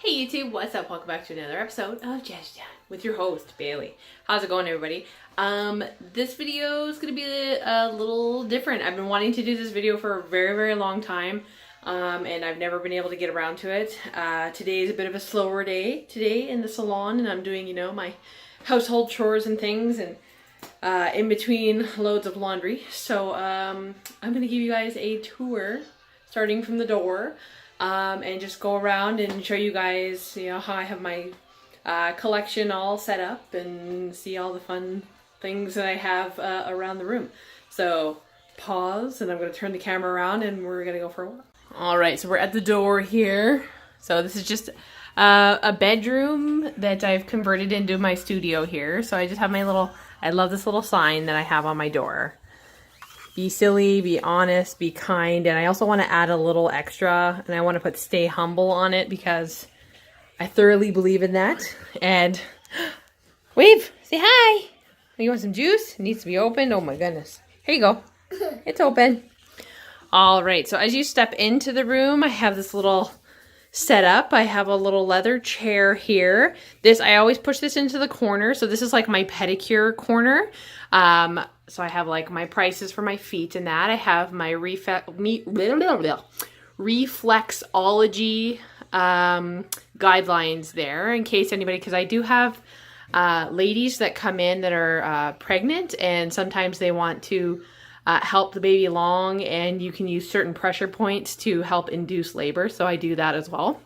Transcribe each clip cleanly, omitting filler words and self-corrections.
Hey YouTube, what's up? Welcome back to another episode of Jazz Chat with your host, Bailey. How's it going, everybody? This video is going to be a little different. I've been wanting to do this video for a very long time, and I've never been able to get around to it. Today is a bit of a slower day today in the salon, and I'm doing, you know, my household chores and things, and in between loads of laundry. So I'm going to give you guys a tour starting from the door. And just go around and show you guys, you know, how I have my collection all set up and see all the fun things that I have around the room. So pause, and I'm going to turn the camera around and we're going to go for a walk. All right, so we're at the door here. So this is just a bedroom that I've converted into my studio here. So I just have my little, I love this little sign that I have on my door. Be silly, be honest, be kind. And I also want to add a little extra, and I want to put stay humble on it because I thoroughly believe in that. And wave, say hi. You want some juice? It needs to be opened. Oh my goodness. Here you go. It's open. All right, so as you step into the room, I have this little setup. I have a little leather chair here. This, I always push this into the corner. So this is like my pedicure corner. So I have like my prices for my feet and that. I have my reflexology guidelines there in case anybody, because I do have ladies that come in that are pregnant, and sometimes they want to help the baby along, and you can use certain pressure points to help induce labor. So I do that as well.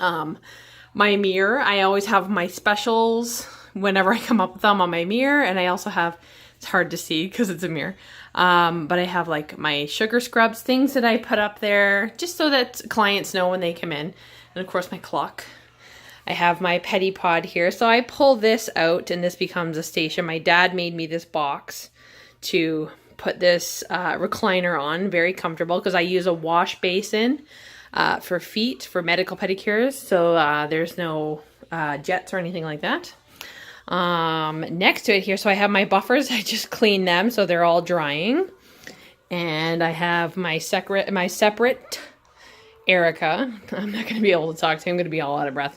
My mirror, I always have my specials whenever I come up with them on my mirror, and I also have, it's hard to see because it's a mirror, but I have like my sugar scrubs, things that I put up there just so that clients know when they come in. And of course my clock. I have my Pedipod here. So I pull this out and this becomes a station. My dad made me this box to put this recliner on. Very comfortable because I use a wash basin for feet, for medical pedicures. So there's no jets or anything like that. Next to it here, so I have my buffers. I just clean them so they're all drying. And I have my separate Erica. I'm not going to be able to talk to you. I'm going to be all out of breath.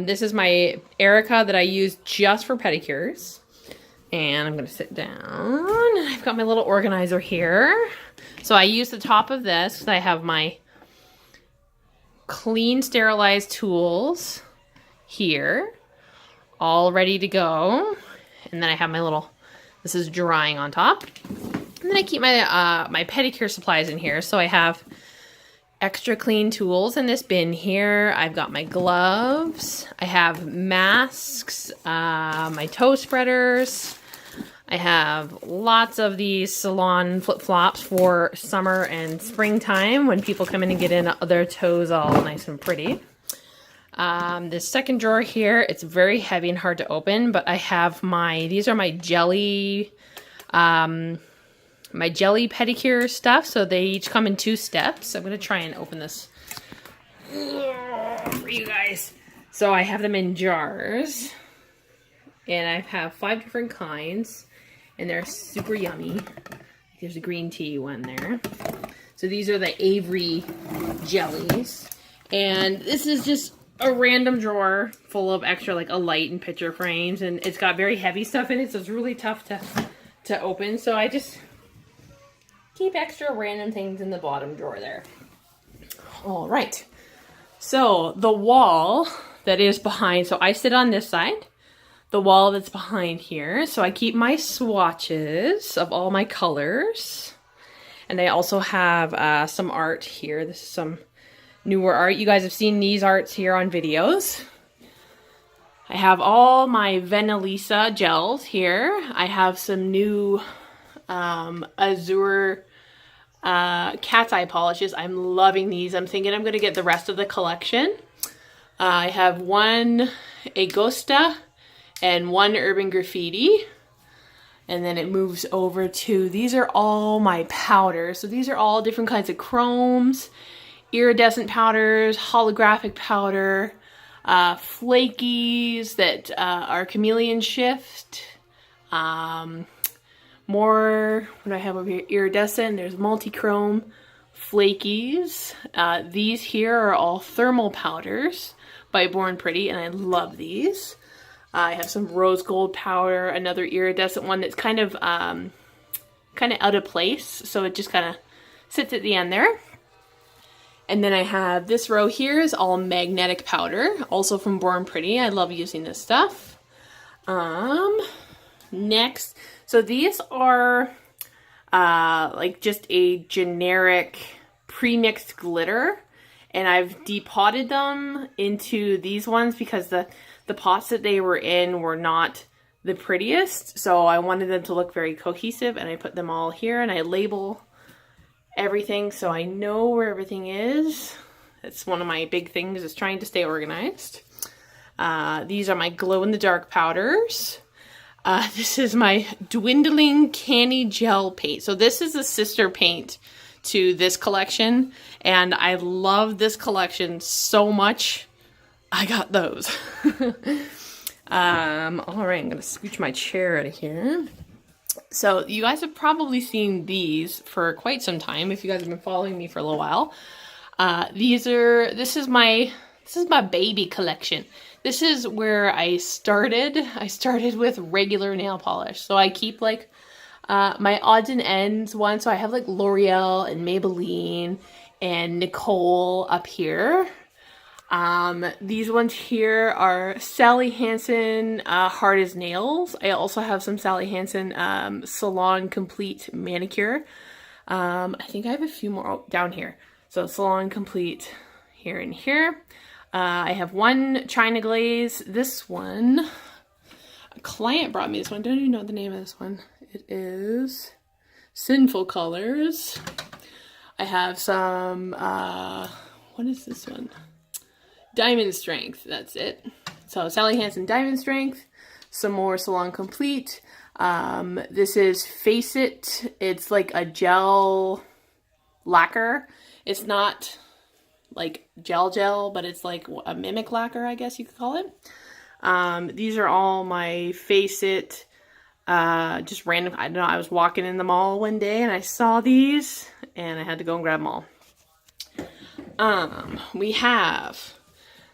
This is my Erica that I use just for pedicures. And I'm going to sit down. And I've got my little organizer here. So I use the top of this because I have my clean sterilized tools here, all ready to go. And then I have my little, this is drying on top. And then I keep my my pedicure supplies in here. So I have extra clean tools in this bin here. I've got my gloves. I have masks, my toe spreaders. I have lots of these salon flip-flops for summer and springtime when people come in and get in their toes all nice and pretty. This second drawer here, it's very heavy and hard to open, but I have these are my jelly pedicure stuff. So they each come in 2 steps. I'm going to try and open this for you guys. So I have them in jars, and I have 5 different kinds, and they're super yummy. There's a green tea one there. So these are the Avery jellies, and this is just a random drawer full of extra, like a light and picture frames, and it's got very heavy stuff in it, so it's really tough to open. So I just keep extra random things in the bottom drawer there. All right, so the wall that is behind, so I sit on this side, the wall that's behind here, so I keep my swatches of all my colors, and I also have some art here. This is some newer art. You guys have seen these arts here on videos. I have all my Venalisa gels here. I have some new Azure cat's eye polishes. I'm loving these. I'm thinking I'm going to get the rest of the collection. I have one Agosta and one Urban Graffiti. And then it moves over to, these are all my powders. So these are all different kinds of chromes, iridescent powders, holographic powder, flakies that are chameleon shift, more, what do I have over here, iridescent, there's multi-chrome, flakies. These here are all thermal powders by Born Pretty, and I love these. I have some rose gold powder, another iridescent one that's kind of out of place, so it just kind of sits at the end there. And then I have this row here is all magnetic powder, also from Born Pretty. I love using this stuff. Next, so these are like just a generic pre-mixed glitter, and I've depotted them into these ones because the pots that they were in were not the prettiest, so I wanted them to look very cohesive, and I put them all here, and I label everything so I know where everything is. That's one of my big things, is trying to stay organized. These are my glow-in-the-dark powders. This is my Dwindling Canny Gel paint. So this is a sister paint to this collection, and I love this collection so much. I got those. All right, I'm gonna scooch my chair out of here. So you guys have probably seen these for quite some time if you guys have been following me for a little while. This is my baby collection. This is where I started. I started with regular nail polish. So I keep like my odds and ends one. So I have like L'Oreal and Maybelline and Nicole up here. These ones here are Sally Hansen Hard as Nails. I also have some Sally Hansen Salon Complete Manicure. I think I have a few more down here. So Salon Complete here and here. I have one China Glaze. This one, a client brought me this one. Don't even know the name of this one. It is Sinful Colors. I have some, what is this one? Diamond Strength, that's it. So Sally Hansen Diamond Strength, some more Salon Complete. This is Face It. It's like a gel lacquer. It's not like gel, but it's like a mimic lacquer, I guess you could call it. These are all my Face It, just random. I don't know, I was walking in the mall one day and I saw these and I had to go and grab them all. We have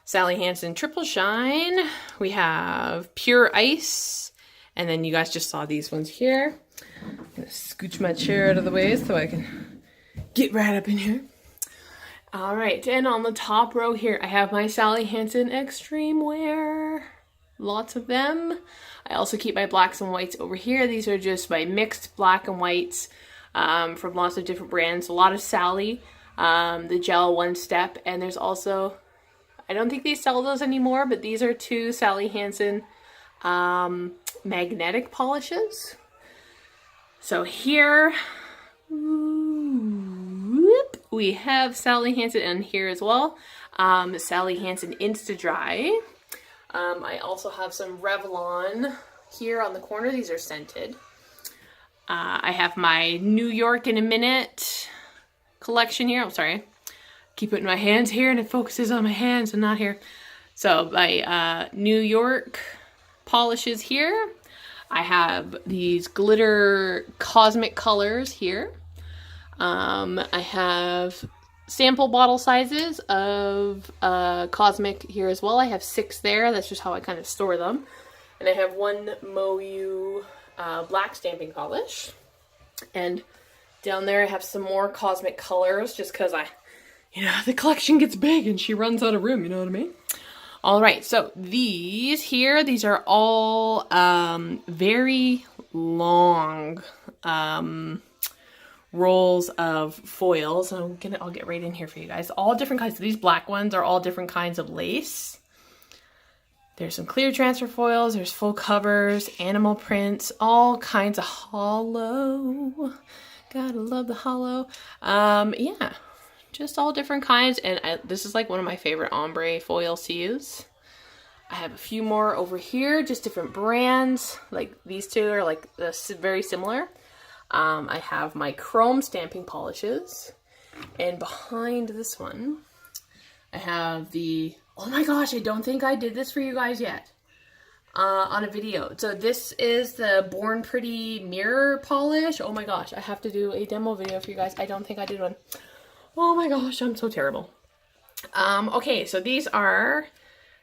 Sally Hansen Triple Shine. We have Pure Ice. And then you guys just saw these ones here. I'm gonna scooch my chair out of the way so I can get right up in here. All right, and on the top row here, I have my Sally Hansen Extreme Wear. Lots of them. I also keep my blacks and whites over here. These are just my mixed black and whites from lots of different brands. A lot of Sally, the gel One Step, and there's also, I don't think they sell those anymore, but these are two Sally Hansen magnetic polishes. So here, we have Sally Hansen in here as well. Sally Hansen Insta Dry. I also have some Revlon here on the corner. These are scented. I have my New York in a Minute collection here. I'm sorry. Keep putting my hands here and it focuses on my hands and not here. So my New York polishes here. I have these glitter cosmic colors here. I have sample bottle sizes of Cosmic here as well. I have 6 there. That's just how I kind of store them. And I have one Moyu black stamping polish. And down there I have some more Cosmic colors just because the collection gets big and she runs out of room, you know what I mean? All right, so these are all very long rolls of foils. I'll get right in here for you guys. All different kinds. These black ones are all different kinds of lace. There's some clear transfer foils. There's full covers, animal prints, all kinds of hollow. Gotta love the hollow. Yeah, just all different kinds. And this is like one of my favorite ombre foils to use. I have a few more over here, just different brands. Like these two are like very similar. I have my chrome stamping polishes, and behind this one, I have the, oh my gosh, I don't think I did this for you guys yet, on a video. So this is the Born Pretty mirror polish. Oh my gosh, I have to do a demo video for you guys. I don't think I did one. Oh my gosh, I'm so terrible. Okay, so these are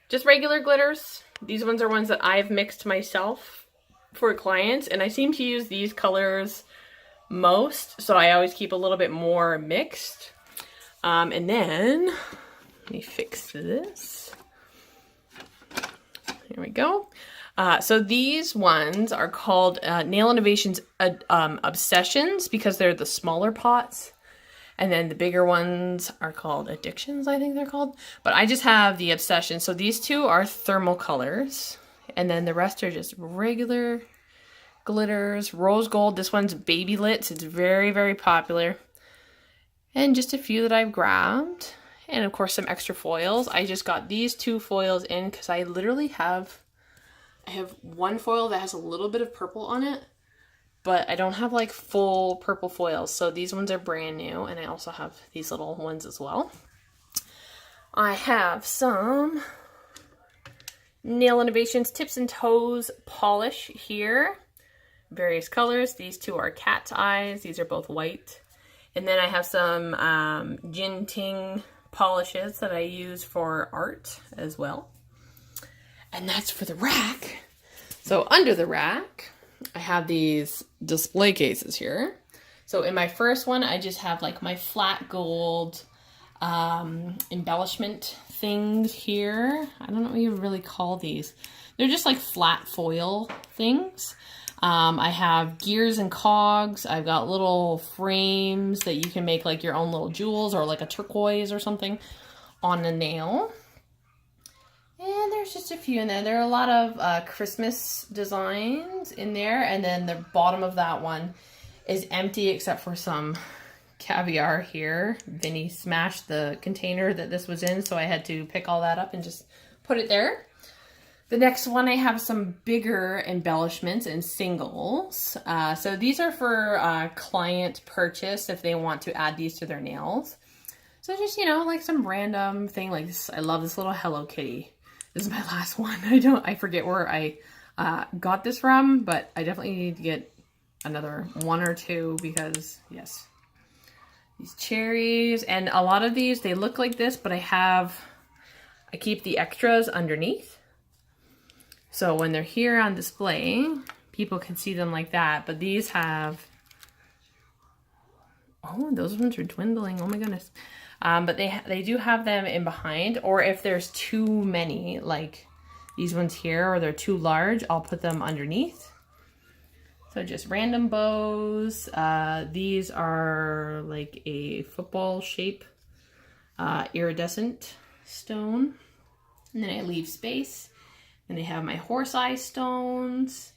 just regular glitters. These ones are ones that I've mixed myself for clients, and I seem to use these colors most, so I always keep a little bit more mixed. And then, let me fix this. Here we go. So these ones are called Nail Innovations Obsessions because they're the smaller pots. And then the bigger ones are called Addictions, I think they're called. But I just have the Obsession. So these two are thermal colors. And then the rest are just regular glitters. Rose gold. This one's Baby Lits. It's very, very popular. And just a few that I've grabbed. And of course some extra foils. I just got these 2 foils in because I literally have... I have one foil that has a little bit of purple on it, but I don't have like full purple foils. So these ones are brand new, and I also have these little ones as well. I have some Nail Innovations Tips and Toes polish here. Various colors. These 2 are cat's eyes. These are both white. And then I have some Jin Ting polishes that I use for art as well. And that's for the rack. So under the rack, I have these display cases here. So in my first one, I just have like my flat gold embellishment things here. I don't know what you really call these. They're just like flat foil things. I have gears and cogs. I've got little frames that you can make like your own little jewels or like a turquoise or something on a nail. And there's just a few in there. There are a lot of Christmas designs in there. And then the bottom of that one is empty except for some caviar here. Vinny smashed the container that this was in, so I had to pick all that up and just put it there. The next one, I have some bigger embellishments and singles. So these are for client purchase if they want to add these to their nails. So just, you know, like some random thing like this. I love this little Hello Kitty. This is my last one. I forget where I got this from, but I definitely need to get another 1 or 2 because, yes, these cherries. And a lot of these, they look like this, but I keep the extras underneath. So when they're here on display, people can see them like that. But these have, oh, those ones are dwindling. Oh my goodness. But they do have them in behind, or if there's too many, like these ones here, or they're too large, I'll put them underneath. So just random bows. These are like a football shape, iridescent stone. And then I leave space. And I have my horse eye stones.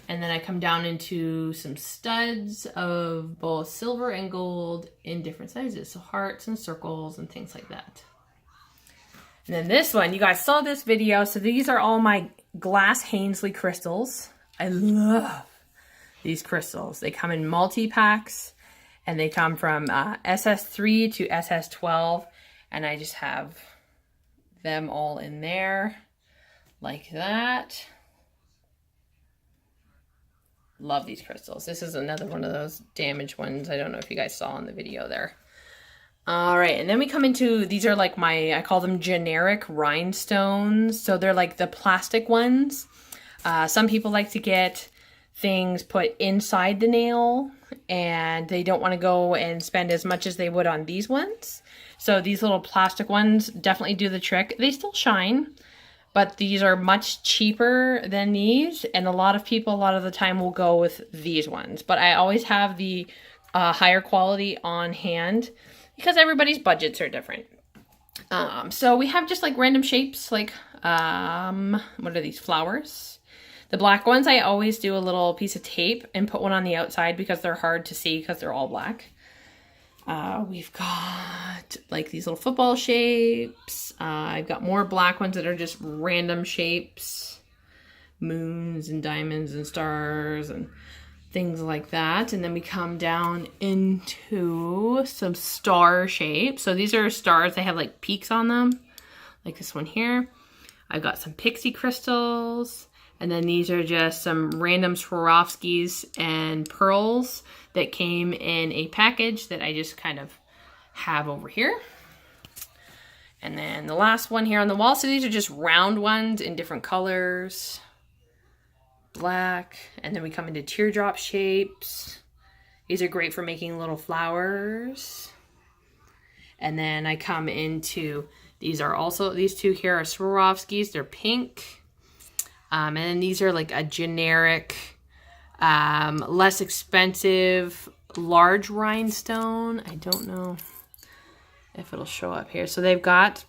And then I come down into some studs of both silver and gold in different sizes. So hearts and circles and things like that. And then this one, you guys saw this video. So these are all my glass Hainsley crystals. I love these crystals. They come in multi-packs. And they come from SS3 to SS12. And I just have them all in there. Like that. Love these crystals. This is another one of those damaged ones. I don't know if you guys saw in the video there. All right, and then we come into, these are like I call them generic rhinestones. So they're like the plastic ones. Some people like to get things put inside the nail and they don't want to go and spend as much as they would on these ones. So these little plastic ones definitely do the trick. They still shine. But these are much cheaper than these, and a lot of people, a lot of the time, will go with these ones. But I always have the higher quality on hand because everybody's budgets are different. So we have just like random shapes, like, what are these, flowers? The black ones, I always do a little piece of tape and put one on the outside because they're hard to see because they're all black. We've got like these little football shapes. I've got more black ones that are just random shapes. Moons and diamonds and stars and things like that. And then we come down into some star shapes. So these are stars. They have like peaks on them. Like this one here. I've got some pixie crystals. And then these are just some random Swarovskis and pearls that came in a package that I just kind of have over here. And then the last one here on the wall. So these are just round ones in different colors. Black. And then we come into teardrop shapes. These are great for making little flowers. And then I come into, these are also, these two here are Swarovskis. They're pink. And then these are like a generic, less expensive, large rhinestone. I don't know if it'll show up here. So they've got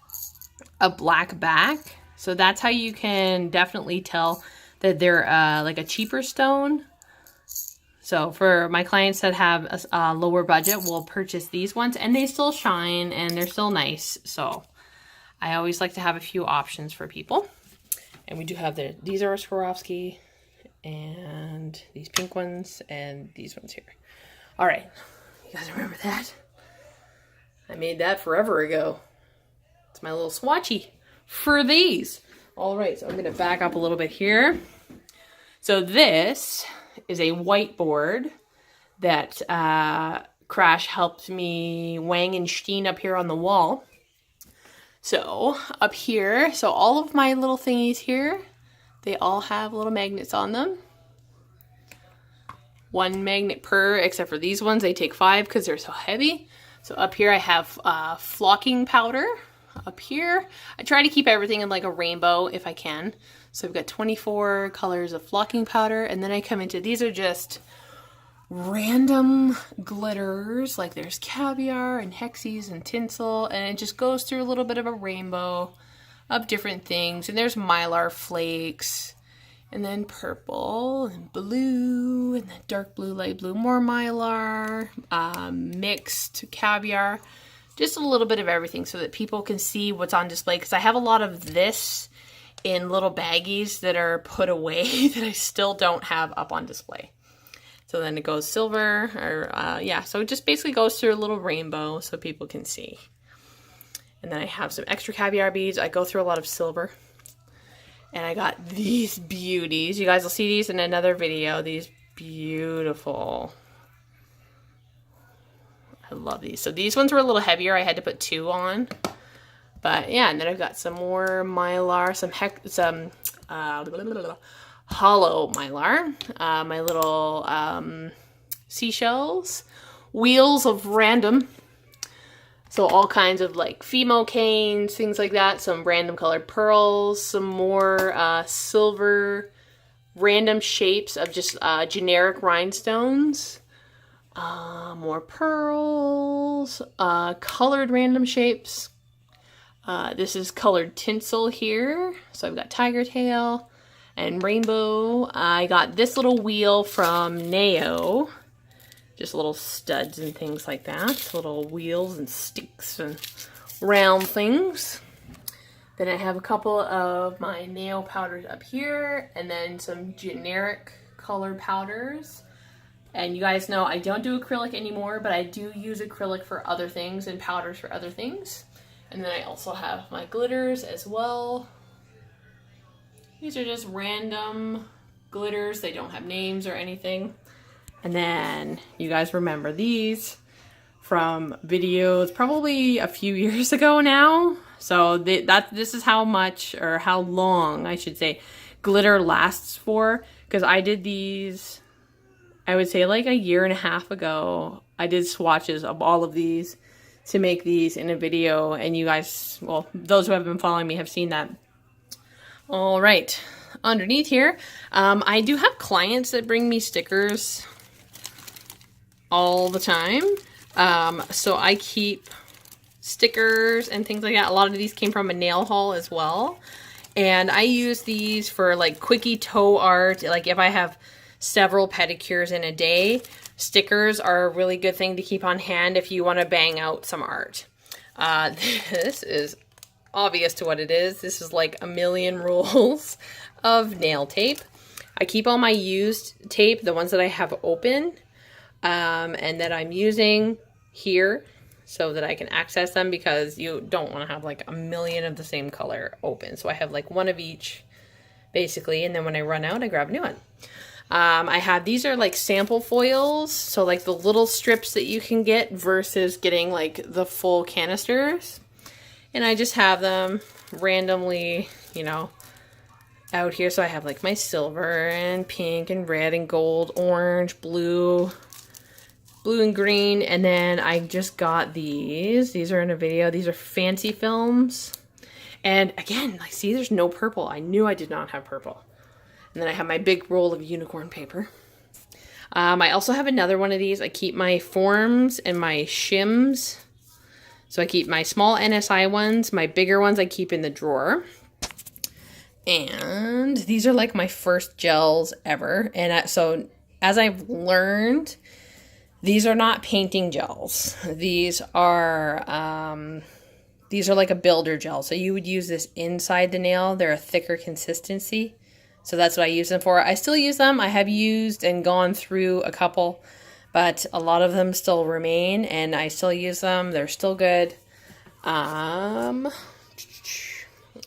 a black back. So that's how you can definitely tell that they're like a cheaper stone. So for my clients that have a lower budget, we'll purchase these ones, and they still shine and they're still nice. So I always like to have a few options for people. And we do have these are a Swarovski, and these pink ones, and these ones here. All right, you guys remember that? I made that forever ago. It's my little swatchy for these. All right, so I'm gonna back up a little bit here. So this is a whiteboard that Crash helped me wang and steen up here on the wall. So up here, so all of my little thingies here, they all have little magnets on them. One magnet per, except for these ones, they take 5 because they're so heavy. So up here I have flocking powder. Up here, I try to keep everything in like a rainbow if I can. So I've got 24 colors of flocking powder, and then I come into, these are just random glitters, like there's caviar and hexies and tinsel, and it just goes through a little bit of a rainbow of different things. And there's mylar flakes, and then purple and blue, and then dark blue, light blue, more mylar, mixed caviar, just a little bit of everything so that people can see what's on display, because I have a lot of this in little baggies that are put away that I still don't have up on display. So then it goes silver, or yeah, so it just basically goes through a little rainbow so people can see. And then I have some extra caviar beads. I go through a lot of silver. And I got these beauties. You guys will see these in another video. These beautiful. I love these. So these ones were a little heavier. I had to put 2 on. But yeah, and then I've got some more mylar, some hollow mylar, my little seashells, wheels of random, so all kinds of like Fimo canes, things like that, some random colored pearls, some more silver random shapes of just generic rhinestones, more pearls, colored random shapes. This is colored tinsel here, so I've got tiger tail and rainbow. I got this little wheel from Neo. Just little studs and things like that. Little wheels and sticks and round things. Then I have a couple of my Neo powders up here, and then some generic color powders. And you guys know I don't do acrylic anymore, but I do use acrylic for other things and powders for other things. And then I also have my glitters as well. These are just random glitters. They don't have names or anything. And then you guys remember these from videos probably a few years ago now. So this is how much, or how long I should say, glitter lasts for. Because I did these, I would say like a year and a half ago. I did swatches of all of these to make these in a video, and you guys, well, those who have been following me have seen that. All right, underneath here, I do have clients that bring me stickers all the time. So I keep stickers and things like that. A lot of these came from a nail haul as well. And I use these for like quickie toe art. Like if I have several pedicures in a day, stickers are a really good thing to keep on hand if you want to bang out some art. This is obvious to what it is. This is like a million rolls of nail tape. I keep all my used tape, the ones that I have open, and that I'm using here so that I can access them, because you don't want to have like a million of the same color open. So I have like one of each basically, and then when I run out, I grab a new one. I have, these are like sample foils, so like the little strips that you can get versus getting like the full canisters. And I just have them randomly, you know, out here. So I have like my silver and pink and red and gold, orange, blue and green. And then I just got these. These are in a video. These are fancy films. And again, like, see, there's no purple. I knew I did not have purple. And then I have my big roll of unicorn paper. I also have another one of these. I keep my forms and my shims. So I keep my small NSI ones. My bigger ones I keep in the drawer. And these are like my first gels ever. And so as I've learned, these are not painting gels. These are like a builder gel. So you would use this inside the nail. They're a thicker consistency. So that's what I use them for. I still use them. I have used and gone through a couple, but a lot of them still remain and I still use them. They're still good. I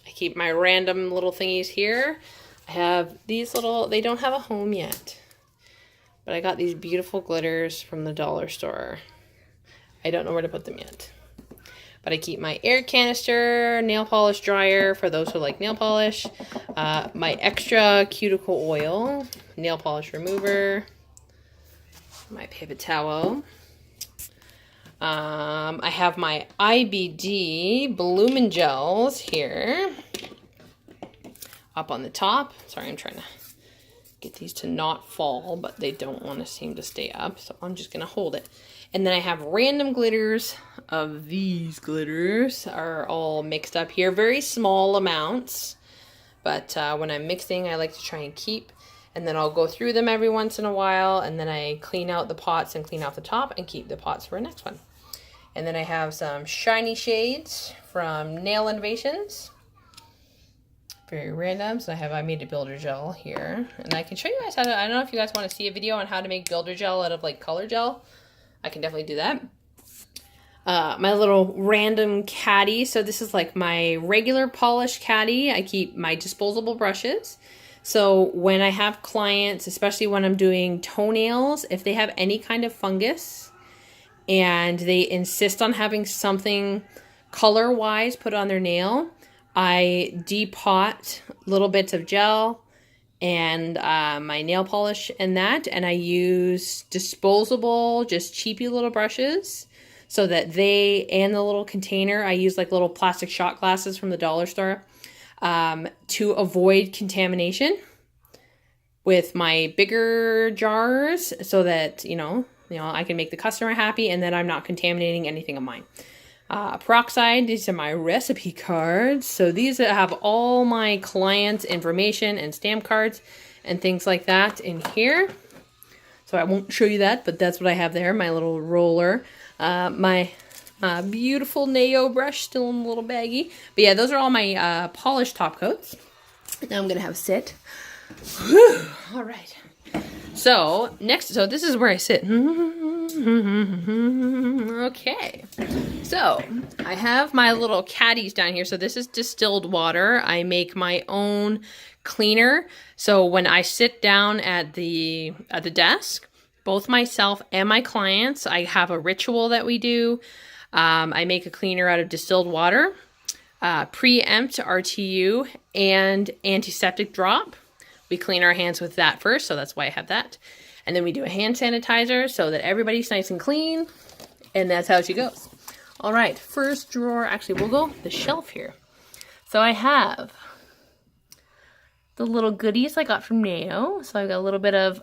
keep my random little thingies here. I have these little, they don't have a home yet, but I got these beautiful glitters from the dollar store. I don't know where to put them yet. But I keep my air canister, nail polish dryer for those who like nail polish, my extra cuticle oil, nail polish remover, my paper towel. I have my IBD Bloomin' Gels here up on the top. Sorry, I'm trying to get these to not fall, but they don't want to seem to stay up, so I'm just going to hold it. And then I have random glitters of these glitters are all mixed up here. Very small amounts, but when I'm mixing, I like to try and keep. And then I'll go through them every once in a while, and then I clean out the pots and clean off the top and keep the pots for the next one. And then I have some shiny shades from Nail Innovations. Very random. So I made a builder gel here, and I can show you guys how to, I don't know if you guys want to see a video on how to make builder gel out of like color gel. I can definitely do that. My little random caddy. So this is like my regular polish caddy. I keep my disposable brushes. So when I have clients, especially when I'm doing toenails, if they have any kind of fungus and they insist on having something color-wise put on their nail, I depot little bits of gel and my nail polish and that, and I use disposable, just cheapy little brushes so that they, and the little container, I use like little plastic shot glasses from the dollar store to avoid contamination with my bigger jars so that, you know, I can make the customer happy and that I'm not contaminating anything of mine. Peroxide, these are my recipe cards. So these have all my clients' information and stamp cards and things like that in here. So I won't show you that, but that's what I have there. My little roller. My beautiful Neo brush still in a little baggie. But yeah, those are all my polished top coats. Now I'm going to have a sit. Whew. All right. So next, so this is where I sit. Okay. So I have my little caddies down here. So this is distilled water. I make my own cleaner. So when I sit down at the desk, both myself and my clients, I have a ritual that we do. I make a cleaner out of distilled water, preempt RTU, and antiseptic drop. We clean our hands with that first, so that's why I have that. And then we do a hand sanitizer so that everybody's nice and clean, and that's how she goes. All right, first drawer, actually we'll go the shelf here. So I have the little goodies I got from Nao. So I've got a little bit of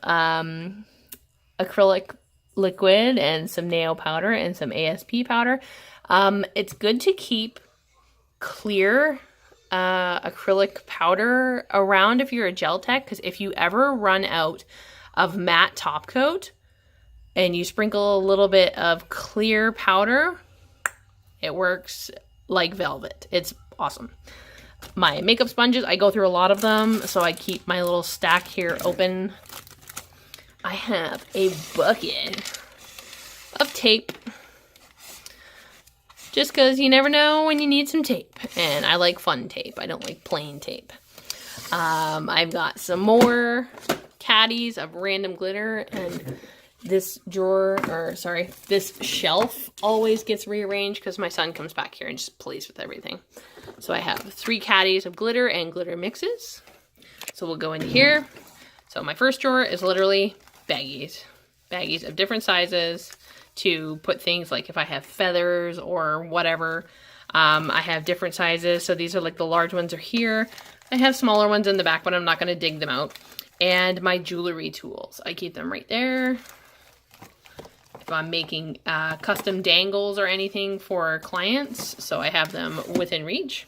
acrylic liquid and some nail powder and some ASP powder. It's good to keep clear acrylic powder around if you're a gel tech, because if you ever run out of matte top coat and you sprinkle a little bit of clear powder, it works like velvet. It's awesome. My makeup sponges, I go through a lot of them, so I keep my little stack here open. I have a bucket of tape, just because you never know when you need some tape, and I like fun tape. I don't like plain tape. I've got some more caddies of random glitter, and this drawer, or sorry, this shelf always gets rearranged because my son comes back here and just plays with everything. So I have 3 caddies of glitter and glitter mixes. So we'll go into here. So my first drawer is literally baggies. Baggies of different sizes to put things like if I have feathers or whatever. I have different sizes. So these are like the large ones are here. I have smaller ones in the back, but I'm not going to dig them out. And my jewelry tools. I keep them right there. If I'm making custom dangles or anything for clients, so I have them within reach.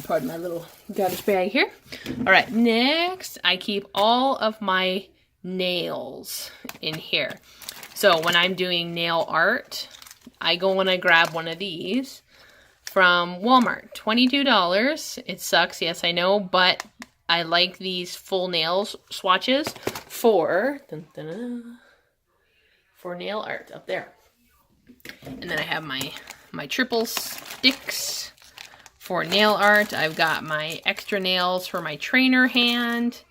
Pardon my little garbage bag here. All right, next I keep all of my nails in here. So when I'm doing nail art, I go and I grab one of these from Walmart. $22. It sucks, yes I know, but I like these full nails swatches for nail art up there. And then I have my triple sticks for nail art. I've got my extra nails for my trainer hand.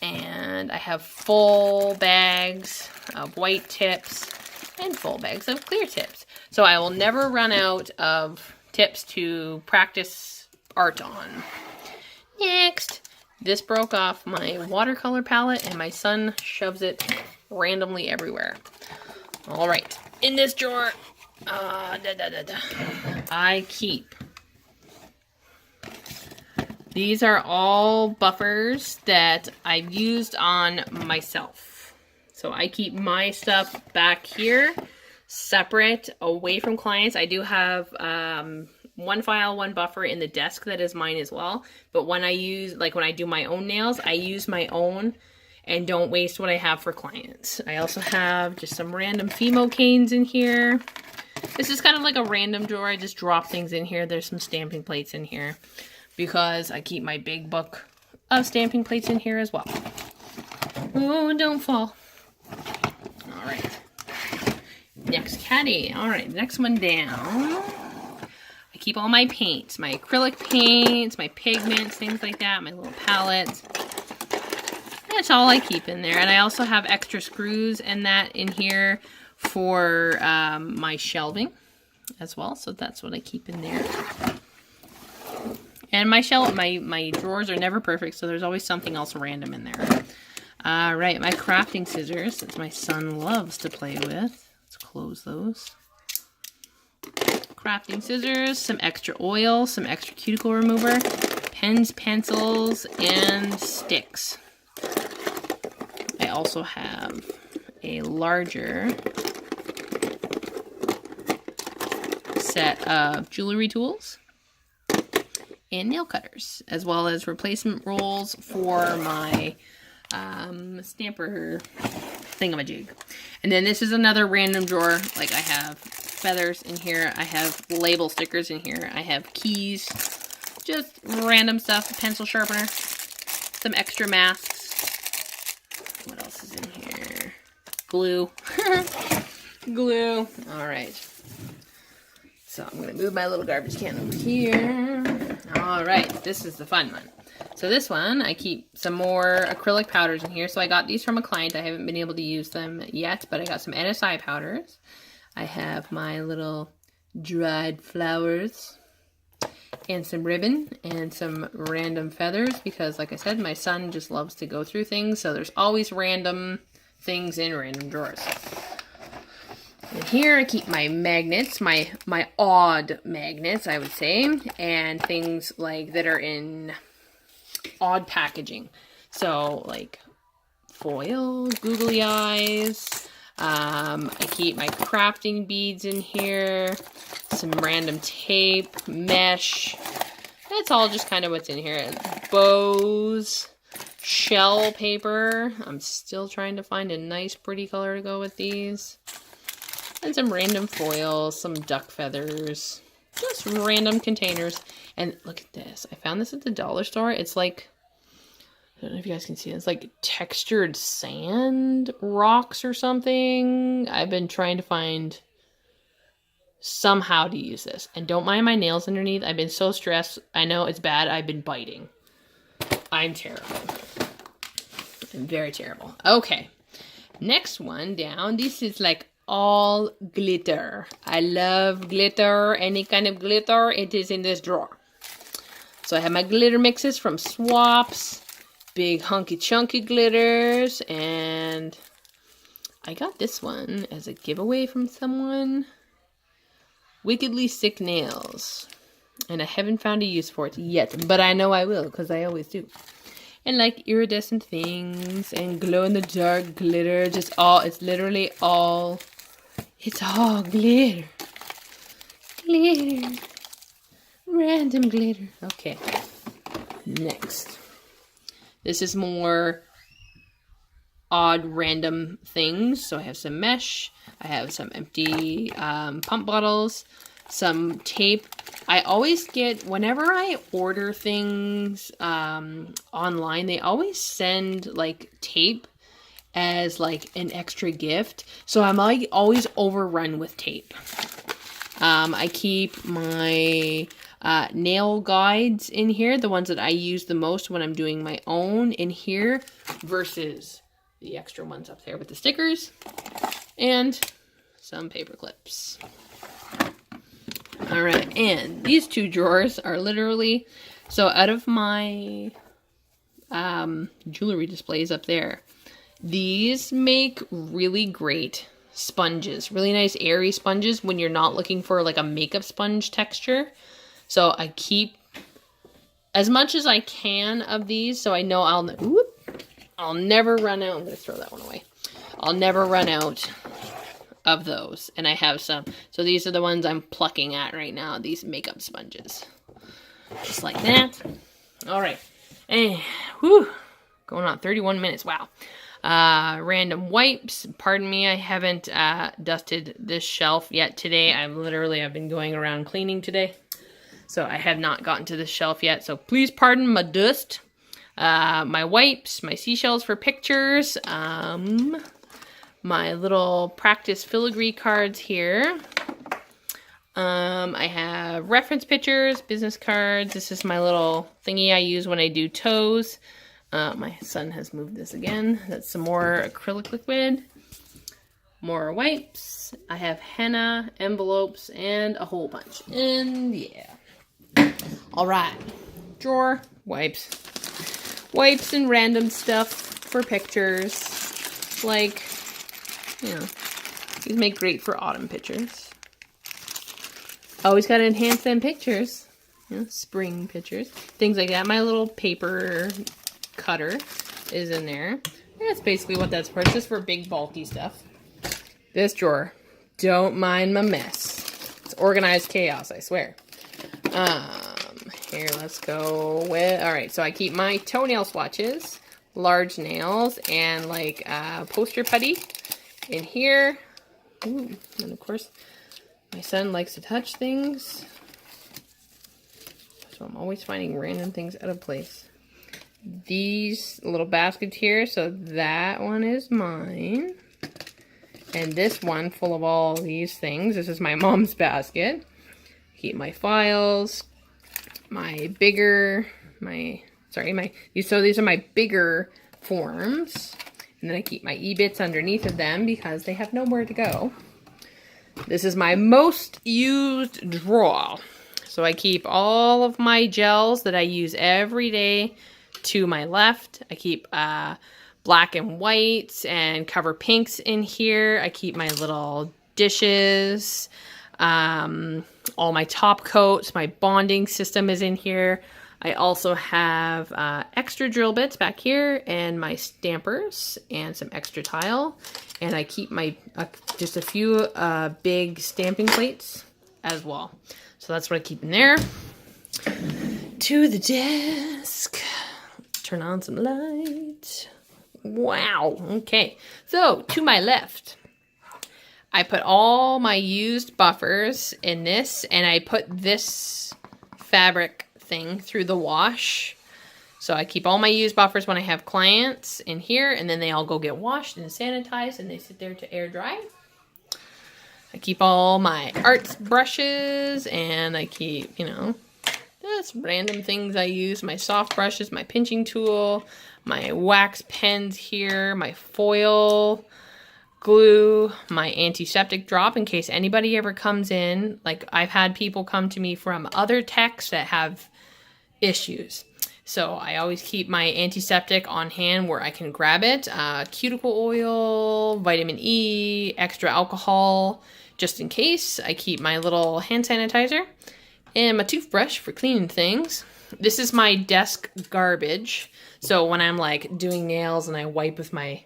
And I have full bags of white tips and full bags of clear tips. So I will never run out of tips to practice art on. Next, this broke off my watercolor palette and my son shoves it randomly everywhere. All right, in this drawer, I keep, these are all buffers that I've used on myself. So I keep my stuff back here, separate, away from clients. I do have one file, one buffer in the desk that is mine as well. But when I use, like when I do my own nails, I use my own and don't waste what I have for clients. I also have just some random Fimo canes in here. This is kind of like a random drawer. I just drop things in here. There's some stamping plates in here because I keep my big book of stamping plates in here as well. Oh, don't fall. All right. Next caddy. All right, next one down. I keep all my paints, my acrylic paints, my pigments, things like that, my little palettes. That's all I keep in there. And I also have extra screws and that in here for my shelving as well. So that's what I keep in there. And my drawers are never perfect, so there's always something else random in there. All right, my crafting scissors that my son loves to play with. Let's close those. Crafting scissors, some extra oil, some extra cuticle remover, pens, pencils, and sticks. I also have a larger set of jewelry tools and nail cutters, as well as replacement rolls for my stamper thingamajig. And then this is another random drawer. Like I have feathers in here, I have label stickers in here, I have keys, just random stuff, pencil sharpener, some extra masks. What else is in here? Glue. Glue. All right. So I'm going to move my little garbage can over here. All right. This is the fun one. So this one, I keep some more acrylic powders in here. So I got these from a client. I haven't been able to use them yet, but I got some NSI powders. I have my little dried flowers and some ribbon and some random feathers because, like I said, my son just loves to go through things. So there's always random things in random drawers. And here I keep my magnets, my odd magnets, I would say, and things like that are in odd packaging. So like foil, googly eyes. I keep my crafting beads in here, some random tape, mesh. That's all just kind of what's in here. Bows, shell paper. I'm still trying to find a nice pretty color to go with these. And some random foil, some duck feathers, just random containers. And look at this. I found this at the dollar store. It's like, I don't know if you guys can see it. It's like textured sand rocks or something. I've been trying to find somehow to use this. And don't mind my nails underneath. I've been so stressed. I know it's bad. I've been biting. I'm terrible. Very terrible. Okay. Next one down. This is like all glitter. I love glitter. Any kind of glitter. It is in this drawer. So I have my glitter mixes from Swaps. Big hunky chunky glitters. And I got this one as a giveaway from someone. Wickedly Sick Nails. And I haven't found a use for it yet. But I know I will, because I always do. And like iridescent things and glow-in-the-dark glitter. Just all, it's literally all, it's all glitter. Glitter. Random glitter. Okay. Next. This is more odd random things. So I have some mesh. I have some empty pump bottles. Some tape. I always get, whenever I order things online, they always send like tape as like an extra gift. So I'm like always overrun with tape. I keep my nail guides in here, the ones that I use the most when I'm doing my own in here versus the extra ones up there with the stickers and some paper clips. All right, and these two drawers are literally, so out of my jewelry displays up there, these make really great sponges, really nice airy sponges when you're not looking for like a makeup sponge texture. So I keep as much as I can of these, so I know I'll never run out. I'm going to throw that one away. I'll never run out of those. And I have some. So these are the ones I'm plucking at right now, these makeup sponges. Just like that. All right. And whew, going on 31 minutes. Wow. Random wipes. Pardon me, I haven't dusted this shelf yet today. I've been going around cleaning today. So I have not gotten to this shelf yet. So please pardon my dust. My wipes, my seashells for pictures, my little practice filigree cards here. I have reference pictures, business cards. This is my little thingy I use when I do toes. My son has moved this again. That's some more acrylic liquid. More wipes. I have henna, envelopes, and a whole bunch. And yeah. All right. Drawer, wipes. Wipes and random stuff for pictures. Like, you know, these make great for autumn pictures. Always got to enhance them pictures. You know, spring pictures. Things like that. My little paper cutter is in there. That's basically what that's for. It's just for big bulky stuff. This drawer. Don't mind my mess. It's organized chaos, I swear. Here, let's go with, alright, so I keep my toenail swatches, large nails, and like poster putty in here. Ooh, and of course, my son likes to touch things. So I'm always finding random things out of place. These little baskets here, so that one is mine. And this one full of all these things. This is my mom's basket. Keep my files. These are my bigger forms. And then I keep my e-bits underneath of them because they have nowhere to go. This is my most used drawer. So I keep all of my gels that I use every day to my left. I keep black and whites and cover pinks in here. I keep my little dishes. All my top coats, my bonding system is in here. I also have extra drill bits back here and my stampers and some extra tile. And I keep my just a few big stamping plates as well. So that's what I keep in there. To the desk. Turn on some light. Wow. Okay. So to my left, I put all my used buffers in this, and I put this fabric thing through the wash. So I keep all my used buffers when I have clients in here, and then they all go get washed and sanitized, and they sit there to air dry. I keep all my arts brushes, and I keep, you know, just random things I use. My soft brushes, my pinching tool, my wax pens here, my foil glue, my antiseptic drop in case anybody ever comes in. Like, I've had people come to me from other techs that have issues. So I always keep my antiseptic on hand where I can grab it. Cuticle oil, vitamin E, extra alcohol, just in case. I keep my little hand sanitizer and my toothbrush for cleaning things. This is my desk garbage. So when I'm like doing nails and I wipe with my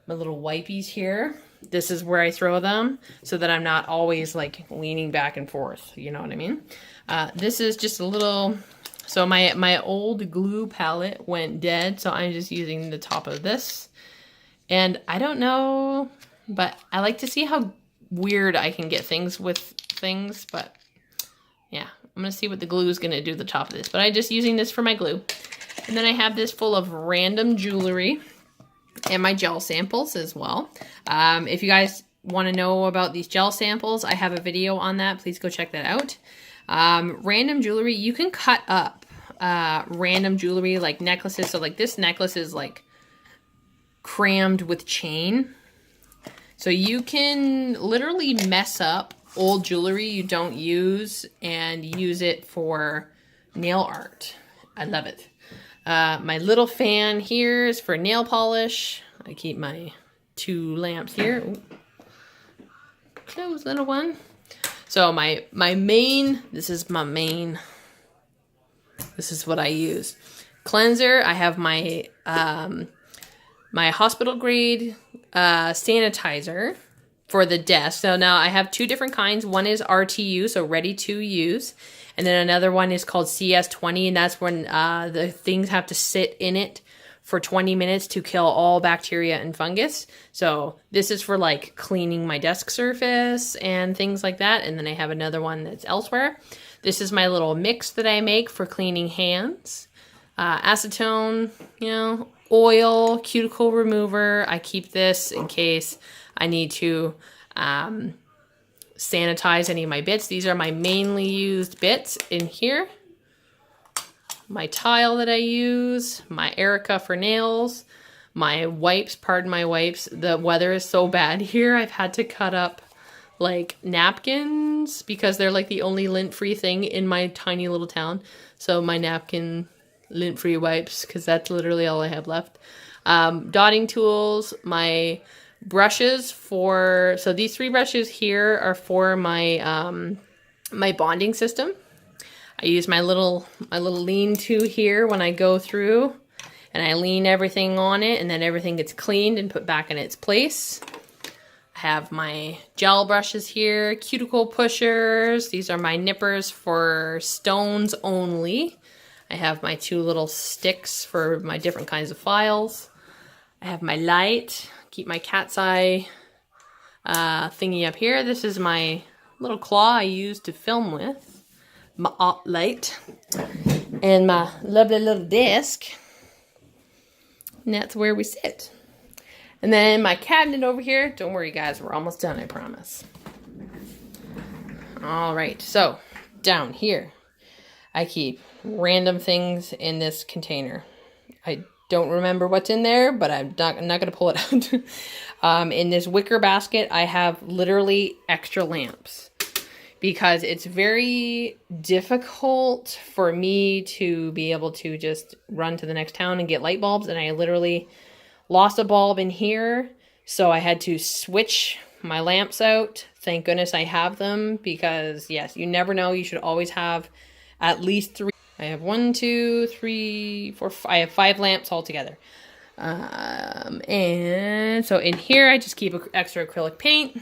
little wipies here, this is where I throw them so that I'm not always like leaning back and forth. You know what I mean? This is just a little... So my old glue palette went dead, so I'm just using the top of this. And I don't know, but I like to see how weird I can get things with things, but yeah, I'm gonna see what the glue is gonna do to the top of this. But I'm just using this for my glue. And then I have this full of random jewelry and my gel samples as well. If you guys wanna know about these gel samples, I have a video on that. Please go check that out. Random jewelry, you can cut up random jewelry like necklaces. So like this necklace is like crammed with chain. So you can literally mess up old jewelry you don't use and use it for nail art. I love it. My little fan here is for nail polish. I keep my 2 lamps here. Ooh. Close, little one. So my main, this is my main, this is what I use. Cleanser, I have my my hospital grade sanitizer for the desk. So now I have 2 different kinds. One is RTU, so ready to use. And then another one is called CS20, and that's when the things have to sit in it for 20 minutes to kill all bacteria and fungus. So this is for like cleaning my desk surface and things like that. And then I have another one that's elsewhere. This is my little mix that I make for cleaning hands. Acetone, you know, oil, cuticle remover. I keep this in case I need to sanitize any of my bits. These are my mainly used bits in here. My tile that I use, my Erica for nails, my wipes, pardon my wipes. The weather is so bad here, I've had to cut up like napkins because they're like the only lint-free thing in my tiny little town. So my napkin lint-free wipes, because that's literally all I have left. Dotting tools, my brushes for, so these 3 brushes here are for my my bonding system. I use my little lean-to here when I go through, and I lean everything on it, and then everything gets cleaned and put back in its place. I have my gel brushes here, cuticle pushers. These are my nippers for stones only. I have my 2 little sticks for my different kinds of files. I have my light, keep my cat's eye thingy up here. This is my little claw I use to film with. My art light and my lovely little desk, and that's where we sit. And then my cabinet over here, don't worry guys, we're almost done, I promise. All right, so down here I keep random things in this container. I don't remember what's in there, but I'm not gonna pull it out. In this wicker basket I have literally extra lamps, because it's very difficult for me to be able to just run to the next town and get light bulbs. And I literally lost a bulb in here, so I had to switch my lamps out. Thank goodness I have them, because yes, you never know. You should always have at least 3. I have 1, 2, 3, 4, 5. I have 5 lamps altogether. And so in here, I just keep extra acrylic paint.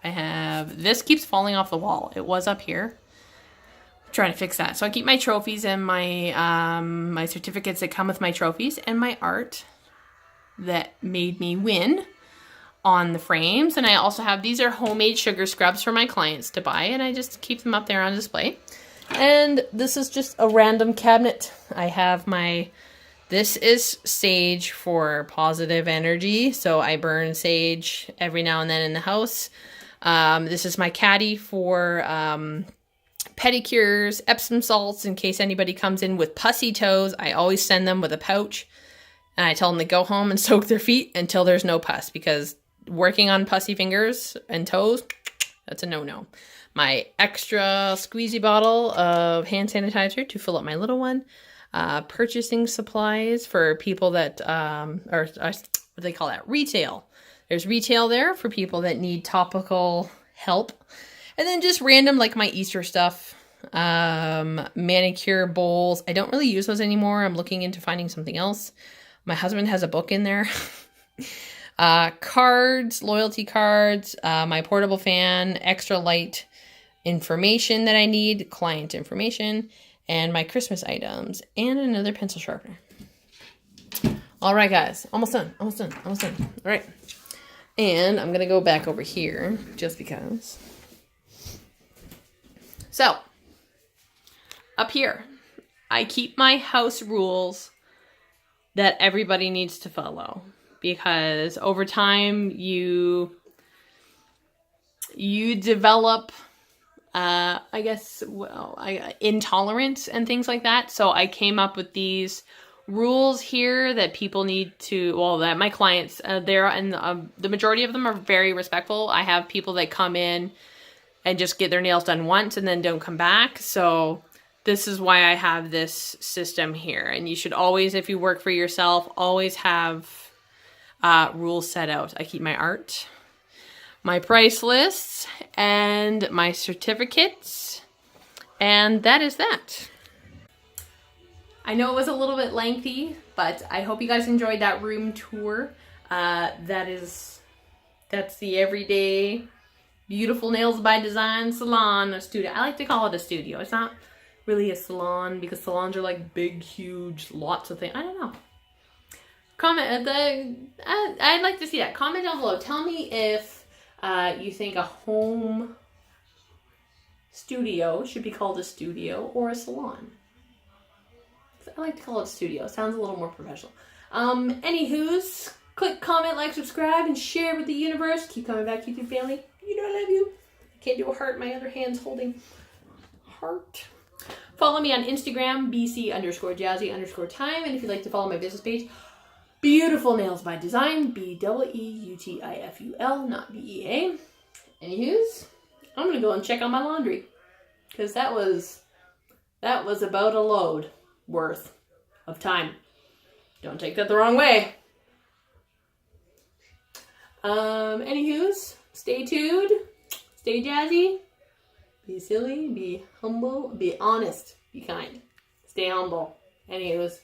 I have, this keeps falling off the wall. It was up here. I'm trying to fix that. So I keep my trophies and my my certificates that come with my trophies, and my art that made me win on the frames. And I also have, these are homemade sugar scrubs for my clients to buy, and I just keep them up there on display. And this is just a random cabinet. I have my, this is sage for positive energy. So I burn sage every now and then in the house. This is my caddy for pedicures, Epsom salts in case anybody comes in with pussy toes. I always send them with a pouch. And I tell them to go home and soak their feet until there's no pus, because working on pussy fingers and toes, that's a no-no. My extra squeezy bottle of hand sanitizer to fill up my little one. Purchasing supplies for people that, what do they call that? Retail. There's retail there for people that need topical help. And then just random, like my Easter stuff. Manicure bowls. I don't really use those anymore. I'm looking into finding something else. My husband has a book in there. Cards, loyalty cards, my portable fan, extra light information that I need, client information, and my Christmas items, and another pencil sharpener. All right, guys, almost done. All right, and I'm gonna go back over here just because. So, up here, I keep my house rules that everybody needs to follow, because over time you develop I guess, intolerance and things like that. So I came up with these rules here that people need to, well, that my clients, the majority of them are very respectful. I have people that come in and just get their nails done once and then don't come back. So this is why I have this system here. And you should always, if you work for yourself, always have rules set out. I keep my art, my price lists, and my certificates, and that is that. I know it was a little bit lengthy, but I hope you guys enjoyed that room tour. That's the everyday beautiful nails by design salon, a studio. I like to call it a studio. It's not really a salon, because salons are like big, huge, lots of things. I don't know. Comment I'd like to see that. Comment down below. Tell me if you think a home studio should be called a studio or a salon. I like to call it studio. It sounds a little more professional. Anywho's, click, comment, like, subscribe, and share with the universe. Keep coming back, YouTube family. You know I love you. I can't do a heart. My other hand's holding heart. Follow me on Instagram, BC_Jazzy_time. And if you'd like to follow my business page, Beautiful Nails by Design, BEUTIFUL, not BEA. Anywho's, I'm gonna go and check on my laundry, because that was about a load worth of time. Don't take that the wrong way. Anywho's, stay tuned, stay jazzy, be silly, be humble, be honest, be kind, stay humble. Anywho's.